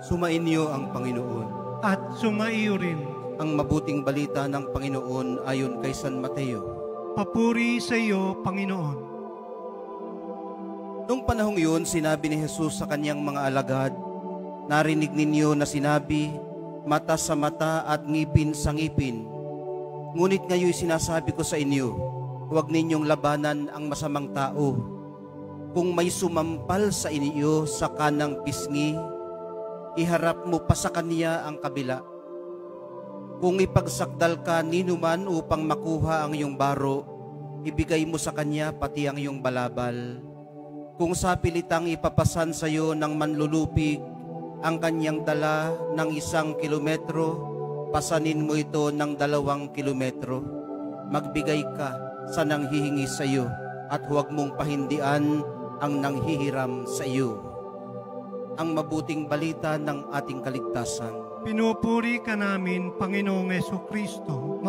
Sumainyo ang Panginoon. At sumaiyo rin. Ang mabuting balita ng Panginoon ayon kay San Mateo. Papuri sa iyo, Panginoon. Noong panahong yun, sinabi ni Jesus sa kanyang mga alagad, narinig ninyo na sinabi, mata sa mata at ngipin sa ngipin. Ngunit ngayon sinasabi ko sa inyo, huwag ninyong labanan ang masamang tao. Kung may sumampal sa inyo sa kanang pisngi, iharap mo pa sa kanya ang kabila. Kung ipagsakdal ka ninuman upang makuha ang iyong baro, ibigay mo sa kanya pati ang iyong balabal. Kung sa pilitang ipapasan sa iyo ng manlulupig ang kanyang dala ng 1 kilometro, pasanin mo ito ng 2 kilometro. Magbigay ka sa nanghihingi sa iyo at huwag mong pahindian ang nanghihiram sa iyo. Ang mabuting balita ng ating kaligtasan. Pinupuri ka namin, Panginoong Jesucristo.